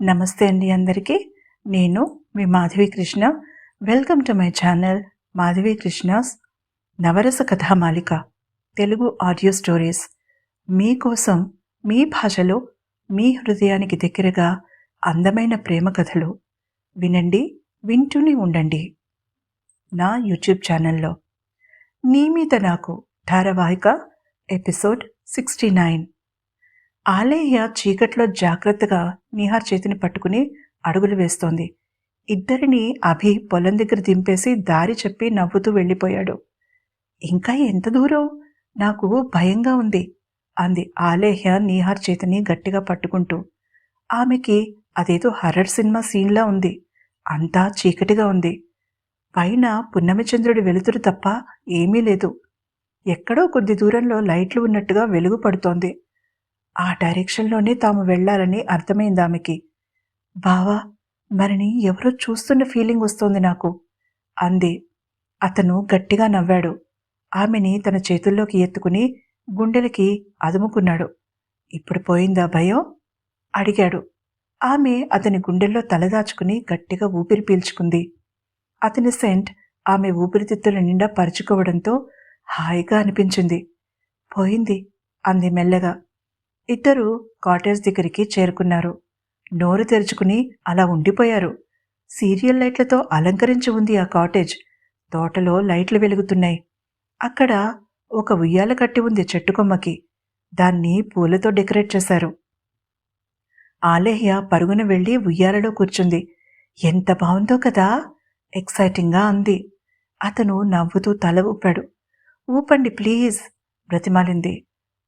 నమస్తే అండి అందరికీ. నేను మీ Madhavi Krishna. Welcome to my channel Madhavi Krishna's Navarasa Kathamalika Telugu audio stories. మీకోసం మీ భాషలో మీ హృదయానికి దగ్గరగా అందమైన ప్రేమ కథలు వినండి, వింటూనే ఉండండి. నా యూట్యూబ్ ఛానల్లో నీ మీద నాకు ధారావాహిక ఎపిసోడ్ 69. ఆలేయ చీకట్లో జాగ్రత్తగా నిహార్ చేతిని పట్టుకుని అడుగులు వేస్తోంది. ఇద్దరిని అభి పొలం దగ్గర దింపేసి దారి చెప్పి నవ్వుతూ వెళ్ళిపోయాడు. ఇంకా ఎంత దూరం? నాకు భయంగా ఉంది అంది ఆలేహ్య నిహార్ చేతిని గట్టిగా పట్టుకుంటూ. ఆమెకి అదేదో హర్రర్ సినిమా సీన్లా ఉంది. అంతా చీకటిగా ఉంది. పైన పున్నమిచంద్రుడి వెలుతురు తప్ప ఏమీ లేదు. ఎక్కడో కొద్ది దూరంలో లైట్లు ఉన్నట్టుగా వెలుగు పడుతోంది. ఆ డైరెక్షన్లోనే తాము వెళ్లాలని అర్థమైంది ఆమెకి. బావా, మరిని ఎవరో చూస్తున్న ఫీలింగ్ వస్తోంది నాకు అంది. అతను గట్టిగా నవ్వాడు. ఆమెని తన చేతుల్లోకి ఎత్తుకుని గుండెలకి అదుముకున్నాడు. ఇప్పుడు పోయిందా భయం? అడిగాడు. ఆమె అతని గుండెల్లో తలదాచుకుని గట్టిగా ఊపిరి పీల్చుకుంది. అతని సెంట్ ఆమె ఊపిరితిత్తుల నిండా పరుచుకోవడంతో హాయిగా అనిపించింది. పోయింది అంది మెల్లగా. ఇద్దరు కాటేజ్ దగ్గరికి చేరుకున్నారు. నోరు తెరుచుకుని అలా ఉండిపోయారు. సీరియల్ లైట్లతో అలంకరించి ఉంది ఆ కాటేజ్. తోటలో లైట్లు వెలుగుతున్నాయి. అక్కడ ఒక ఉయ్యాల కట్టి ఉంది చెట్టుకొమ్మకి. దాన్ని పూలతో డెకరేట్ చేశారు. ఆలేహ్య పరుగున వెళ్లి ఉయ్యాలలో కూర్చుంది. ఎంత బాగుందో కదా, ఎక్సైటింగ్గా అంది. అతను నవ్వుతూ తల ఊపాడు. ఊపండి ప్లీజ్ బ్రతిమాలింది.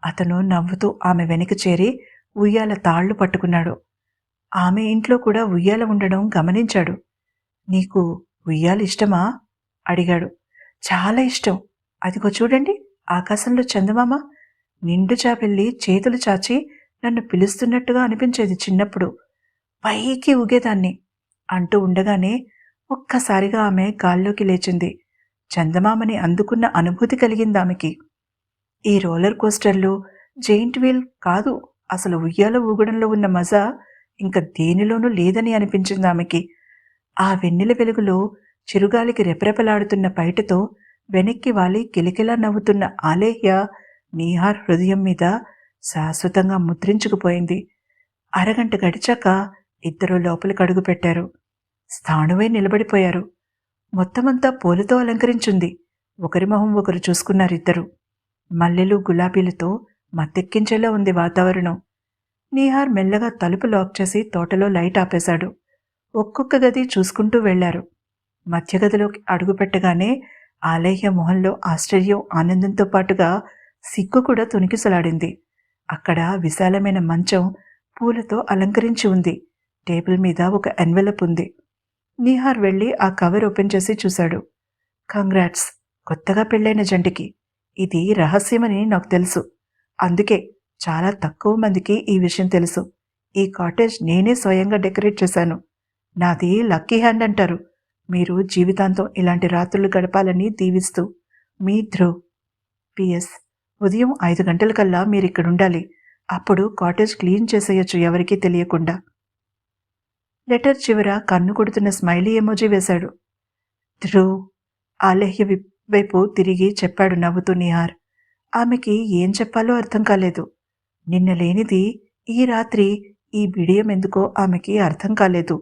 అతను నవ్వుతూ ఆమె వెనక చేరి ఉయ్యాల తాళ్లు పట్టుకున్నాడు. ఆమె ఇంట్లో కూడా ఉయ్యాల ఉండడం గమనించాడు. నీకు ఉయ్యాల ఇష్టమా అడిగాడు. చాలా ఇష్టం. అదిగో చూడండి, ఆకాశంలో చందమామ నిండు చాపెళ్ళి చేతులు చాచి నన్ను పిలుస్తున్నట్టుగా అనిపించేది చిన్నప్పుడు. పైకి ఊగేదాన్ని అంటూ ఉండగానే ఒక్కసారిగా ఆమె గాల్లోకి లేచింది. చందమామని అందుకున్న అనుభూతి కలిగింది ఆమెకి. ఈ రోలర్ కోస్టర్లు, జెయింట్ వీల్ కాదు, అసలు ఉయ్యాల ఊగడంలో ఉన్న మజా ఇంకా దేనిలోనూ లేదని అనిపించింది ఆమెకి. ఆ వెన్నెల వెలుగులో చిరుగాలికి రెపరెపలాడుతున్న పైటతో వెనక్కి వాలి కిలకిలా నవ్వుతున్న ఆలేహ్య నిహార్ హృదయం మీద శాశ్వతంగా ముద్రించుకుపోయింది. అరగంట గడిచాక ఇద్దరూ లోపలికి అడుగు పెట్టారు. స్థాణువై నిలబడిపోయారు. మొత్తమంతా పూలతో అలంకరించింది. ఒకరి మొహం ఒకరు చూసుకున్నారిద్దరు. మల్లెలు గులాబీలతో మత్తెక్కించేలా ఉంది వాతావరణం. నిహార్ మెల్లగా తలుపు లాక్ చేసి తోటలో లైట్ ఆపేశాడు. ఒక్కొక్క గది చూసుకుంటూ వెళ్లారు. మధ్య గదిలోకి అడుగుపెట్టగానే ఆలేహ్య మొహంలో ఆశ్చర్యం, ఆనందంతో పాటుగా సిగ్గు కూడా తొణికిసలాడింది. అక్కడ విశాలమైన మంచం పూలతో అలంకరించి ఉంది. టేబుల్ మీద ఒక ఎన్వెలప్ ఉంది. నిహార్ వెళ్లి ఆ కవర్ ఓపెన్ చేసి చూశాడు. కంగ్రాట్స్, కొత్తగా పెళ్లైన జంటకి. ఇది రహస్యమని నాకు తెలుసు. అందుకే చాలా తక్కువ మందికి ఈ విషయం తెలుసు. ఈ కాటేజ్ నేనే స్వయంగా డెకరేట్ చేశాను. నాది లక్కీ హ్యాండ్ అంటారు. మీరు జీవితాంతం ఇలాంటి రాత్రులు గడపాలని దీవిస్తూ మీ ధ్రువ్. పిఎస్, ఉదయం 5 గంటలకల్లా మీరిక్కడుండాలి. అప్పుడు కాటేజ్ క్లీన్ చేసేయచ్చు ఎవరికీ తెలియకుండా. లెటర్ చివర కన్ను కొడుతున్న స్మైలీ ఎమోజీ వేశాడు. ధ్రువ్ ఆలేహ్య వైపు తిరిగి చెప్పాడు నవ్వుతూ నిహార్. ఆమెకి ఏం చెప్పాలో అర్థం కాలేదు. నిన్న లేనిది ఈ రాత్రి ఈ బిడియం ఎందుకో ఆమెకి అర్థం కాలేదు.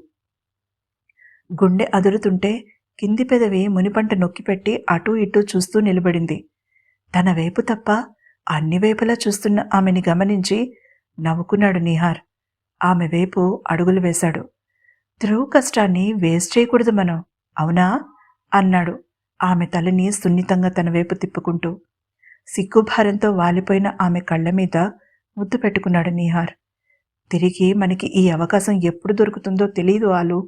గుండె అదురుతుంటే కింది పెదవి మునిపంట నొక్కిపెట్టి అటూ ఇటూ చూస్తూ నిలబడింది. తన వైపు తప్ప అన్ని వైపులా చూస్తున్న ఆమెని గమనించి నవ్వుకున్నాడు నిహార్. ఆమె వైపు అడుగులు వేశాడు. ధ్రువ్ కష్టాన్ని వేస్ట్ చేయకూడదు మనం, అవునా అన్నాడు ఆమె తలని సున్నితంగా తన వైపు తిప్పుకుంటూ. సిగ్గుభారంతో వాలిపోయిన ఆమె కళ్ల మీద ముద్దు పెట్టుకున్నాడు నిహార్. తిరిగి మనకి ఈ అవకాశం ఎప్పుడు దొరుకుతుందో తెలీదు ఆలు.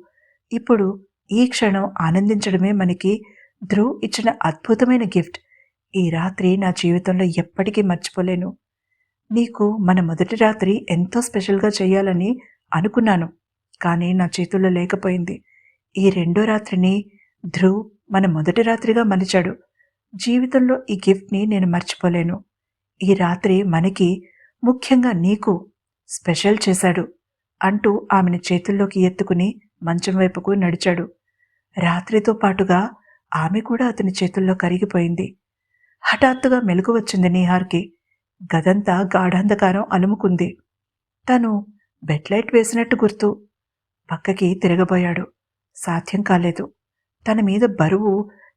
ఇప్పుడు ఈ క్షణం ఆనందించడమే మనకి ధ్రువ్ ఇచ్చిన అద్భుతమైన గిఫ్ట్. ఈ రాత్రి నా జీవితంలో ఎప్పటికీ మర్చిపోలేను. నీకు మన మొదటి రాత్రి ఎంతో స్పెషల్గా చేయాలని అనుకున్నాను, కానీ నా చేతుల్లో లేకపోయింది. ఈ రెండో రాత్రిని ధ్రువ్ మన మొదటి రాత్రిగా మలిచాడు. జీవితంలో ఈ గిఫ్ట్ని నేను మర్చిపోలేను. ఈ రాత్రి మనకి, ముఖ్యంగా నీకు స్పెషల్ చేశాడు అంటూ ఆమెను చేతుల్లోకి ఎత్తుకుని మంచం వైపుకు నడిచాడు. రాత్రితో పాటుగా ఆమె కూడా అతని చేతుల్లో కరిగిపోయింది. హఠాత్తుగా మెలకు వచ్చింది నీహార్కి. గదంతా గాఢాంధకారం అలుముకుంది. తను బెడ్లైట్ వేసినట్టు గుర్తు. పక్కకి తిరగబోయాడు. సాధ్యం కాలేదు. తన మీద బరువు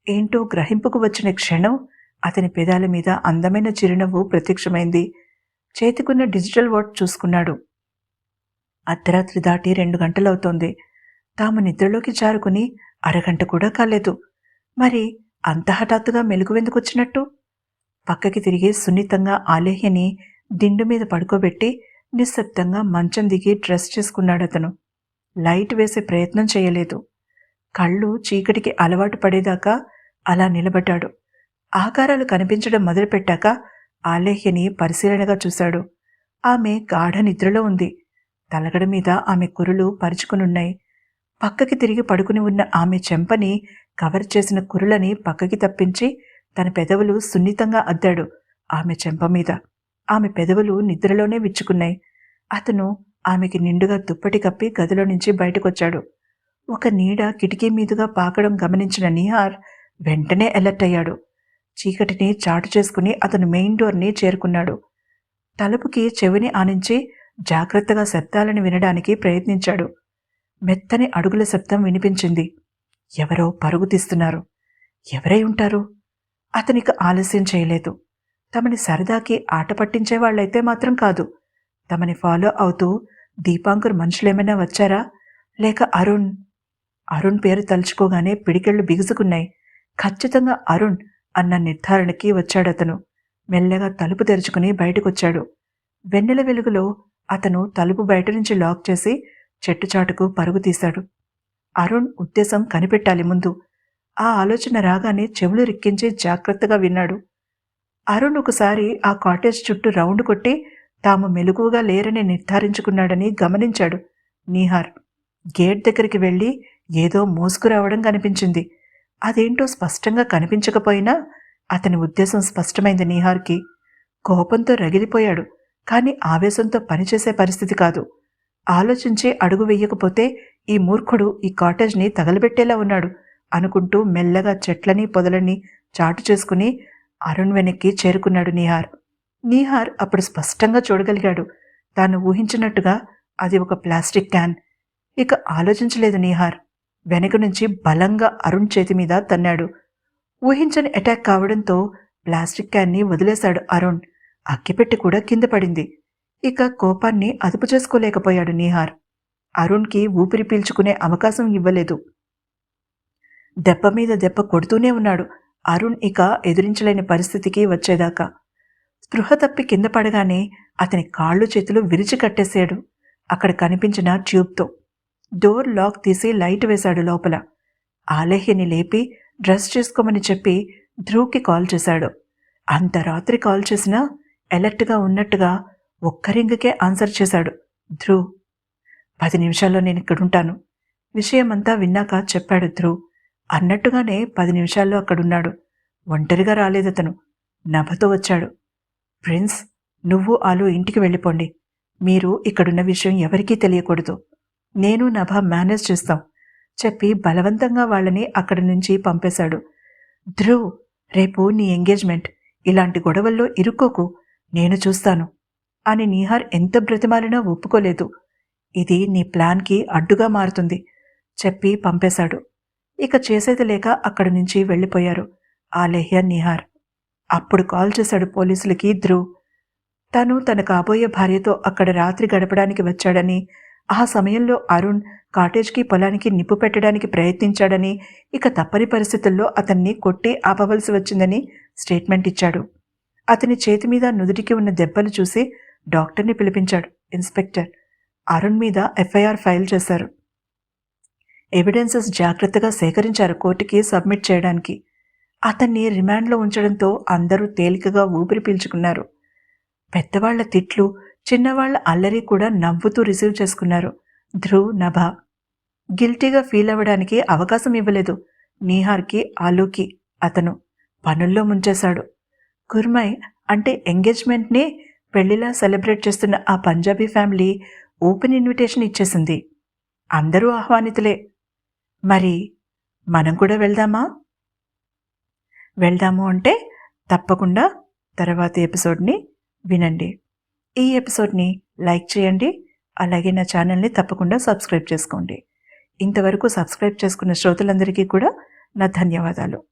ఏంటో గ్రహింపుకు వచ్చిన క్షణం అతని పెదాల మీద అందమైన చిరునవ్వు ప్రత్యక్షమైంది. చేతికున్న డిజిటల్ వాచ్ చూసుకున్నాడు. అర్ధరాత్రి దాటి 2 గంటలవుతోంది. తాము నిద్రలోకి జారుకుని అరగంట కూడా కాలేదు. మరి అంత హఠాత్తుగా మెలకువెందుకొచ్చినట్టు? పక్కకి తిరిగి సున్నితంగా ఆలేహ్యని దిండు మీద పడుకోబెట్టి నిశ్శబ్దంగా మంచం దిగి డ్రెస్ చేసుకున్నాడతను. లైట్ వేసే ప్రయత్నం చేయలేదు. కళ్ళు చీకటికి అలవాటు పడేదాకా అలా నిలబడ్డాడు. ఆకారాలు కనిపించడం మొదలుపెట్టాక ఆలేహ్యని పరిశీలనగా చూశాడు. ఆమె గాఢ నిద్రలో ఉంది. తలగడ మీద ఆమె కురులు పరుచుకునున్నాయి. పక్కకి తిరిగి పడుకుని ఉన్న ఆమె చెంపని కవర్ చేసిన కురులని పక్కకి తప్పించి తన పెదవులు సున్నితంగా అద్దాడు ఆమె చెంప మీద. ఆమె పెదవులు నిద్రలోనే విచ్చుకున్నాయి. అతను ఆమెకి నిండుగా దుప్పటి కప్పి గదిలో నుంచి బయటకొచ్చాడు. ఒక నీడ కిటికీ మీదుగా పాకడం గమనించిన నిహార్ వెంటనే అలర్ట్ అయ్యాడు. చీకటిని చాటు చేసుకుని అతను మెయిన్ డోర్ని చేరుకున్నాడు. తలుపుకి చెవిని ఆనించి జాగ్రత్తగా శబ్దాలను వినడానికి ప్రయత్నించాడు. మెత్తని అడుగుల శబ్దం వినిపించింది. ఎవరో పరుగు తీస్తున్నారు. ఎవరై ఉంటారు? అతనికి ఆలస్యం చేయలేదు. తమని సరదాకి ఆట పట్టించేవాళ్లైతే మాత్రం కాదు. తమని ఫాలో అవుతూ దీపాంకర్ మనుషులేమైనా వచ్చారా? లేక అరుణ్ పేరు తలుచుకోగానే పిడికెళ్లు బిగుసుకున్నాయి. ఖచ్చితంగా అరుణ్ అన్న నిర్ధారణకి వచ్చాడతను. మెల్లగా తలుపు తెరుచుకుని బయటకొచ్చాడు. వెన్నెల వెలుగులో అతను తలుపు బయట నుంచి లాక్ చేసి చెట్టుచాటుకు పరుగు తీశాడు. అరుణ్ ఉద్దేశం కనిపెట్టాలి ముందు. ఆ ఆలోచన రాగానే చెవులు రిక్కించి జాగ్రత్తగా విన్నాడు. అరుణ్ ఒకసారి ఆ కాటేజ్ చుట్టూ రౌండ్ కొట్టి తాము మెలకువగా లేరని నిర్ధారించుకున్నాడని గమనించాడు నీహార్. గేట్ దగ్గరికి వెళ్లి ఏదో మోసుకురావడం కనిపించింది. అదేంటో స్పష్టంగా కనిపించకపోయినా అతని ఉద్దేశం స్పష్టమైంది నీహార్కి. కోపంతో రగిలిపోయాడు. కాని ఆవేశంతో పనిచేసే పరిస్థితి కాదు. ఆలోచించి అడుగు వెయ్యకపోతే ఈ మూర్ఖుడు ఈ కాటేజ్ని తగలబెట్టేలా ఉన్నాడు అనుకుంటూ మెల్లగా చెట్లని పొదలని చాటు చేసుకుని అరుణ్ వెనక్కి చేరుకున్నాడు నీహార్ అప్పుడు స్పష్టంగా చూడగలిగాడు. తాను ఊహించినట్టుగా అది ఒక ప్లాస్టిక్ క్యాన్. ఇక ఆలోచించలేదు నీహార్. వెనక నుంచి బలంగా అరుణ్ చేతి మీద తన్నాడు. ఊహించని అటాక్ కావడంతో ప్లాస్టిక్ క్యాన్ని వదిలేశాడు అరుణ్. అక్కిపెట్టి కూడా కింద పడింది. ఇక కోపాన్ని అదుపు చేసుకోలేకపోయాడు నీహార్. అరుణ్కి ఊపిరి పీల్చుకునే అవకాశం ఇవ్వలేదు. దెబ్బ మీద దెబ్బ కొడుతూనే ఉన్నాడు అరుణ్ ఇక ఎదురించలేని పరిస్థితికి వచ్చేదాకా. స్పృహ తప్పి కింద పడగానే అతని కాళ్ళు చేతులు విరిచి కట్టేశాడు అక్కడ కనిపించిన ట్యూబ్తో. డోర్ లాక్ తీసి లైట్ వేశాడు లోపల. ఆలేహ్యని లేపి డ్రెస్ చేసుకోమని చెప్పి ధ్రువ్కి కాల్ చేశాడు. అంత రాత్రి కాల్ చేసినా అలర్ట్గా ఉన్నట్టుగా ఒక్క రింగుకే ఆన్సర్ చేశాడు ధ్రువ్. 10 నిమిషాల్లో నేను ఇక్కడుంటాను. విషయమంతా విన్నాక చెప్పాడు ధ్రువ్. అన్నట్టుగానే 10 నిమిషాల్లో అక్కడున్నాడు. ఒంటరిగా రాలేదతను. నభతో వచ్చాడు. ప్రిన్స్, నువ్వు ఆలు ఇంటికి వెళ్ళిపోండి. మీరు ఇక్కడున్న విషయం ఎవరికీ తెలియకూడదు. నేను నభ మేనేజ్ చేస్తాం చెప్పి బలవంతంగా వాళ్ళని అక్కడి నుంచి పంపేశాడు. ధ్రువ్, రేపు నీ ఎంగేజ్మెంట్. ఇలాంటి గొడవల్లో ఇరుక్కోకు. నేను చూస్తాను అని నీహార్ ఎంత బ్రతిమాలినా ఒప్పుకోలేదు. ఇది నీ ప్లాన్కి అడ్డుగా మారుతుంది చెప్పి పంపేశాడు. ఇక చేసేది లేక అక్కడి నుంచి వెళ్ళిపోయారు ఆలేహ్య నీహార్. అప్పుడు కాల్ చేశాడు పోలీసులకి ధ్రువ్. తను తన కాబోయే భార్యతో అక్కడ రాత్రి గడపడానికి వచ్చాడని, ఆ సమయంలో అరుణ్ కాటేజ్కి పొలానికి నిప్పు పెట్టడానికి ప్రయత్నించాడని, ఇక తప్పని పరిస్థితుల్లో అతన్ని కొట్టి ఆపవలసి వచ్చిందని స్టేట్మెంట్ ఇచ్చాడు. అతని చేతి మీద నుదుటికి ఉన్న దెబ్బలు చూసి డాక్టర్ని పిలిపించాడు ఇన్స్పెక్టర్. అరుణ్ మీద ఎఫ్ఐఆర్ ఫైల్ చేశారు. ఎవిడెన్సెస్ జాగ్రత్తగా సేకరించారు కోర్టుకి సబ్మిట్ చేయడానికి. అతన్ని రిమాండ్లో ఉంచడంతో అందరూ తేలికగా ఊపిరి పీల్చుకున్నారు. పెద్దవాళ్ల తిట్లు, చిన్నవాళ్ల అల్లరి కూడా నవ్వుతూ రిసీవ్ చేసుకున్నారు ధ్రువ్, నభ. గిల్టీగా ఫీల్ అవ్వడానికి అవకాశం ఇవ్వలేదు నీహార్కి, ఆలూకి. అతను పనుల్లో ముంచేశాడు. గుర్మై అంటే ఎంగేజ్మెంట్ని పెళ్లిలా సెలబ్రేట్ చేస్తున్న ఆ పంజాబీ ఫ్యామిలీ ఓపెన్ ఇన్విటేషన్ ఇచ్చేసింది. అందరూ ఆహ్వానితులే. మరి మనం కూడా వెళ్దామా? వెళ్దాము అంటే తప్పకుండా తర్వాతి ఎపిసోడ్ని వినండి. ఈ ఎపిసోడ్ని లైక్ చేయండి. అలాగే నా ఛానల్ని తప్పకుండా సబ్స్క్రైబ్ చేసుకోండి. ఇంతవరకు సబ్స్క్రైబ్ చేసుకున్న శ్రోతలందరికీ కూడా నా ధన్యవాదాలు.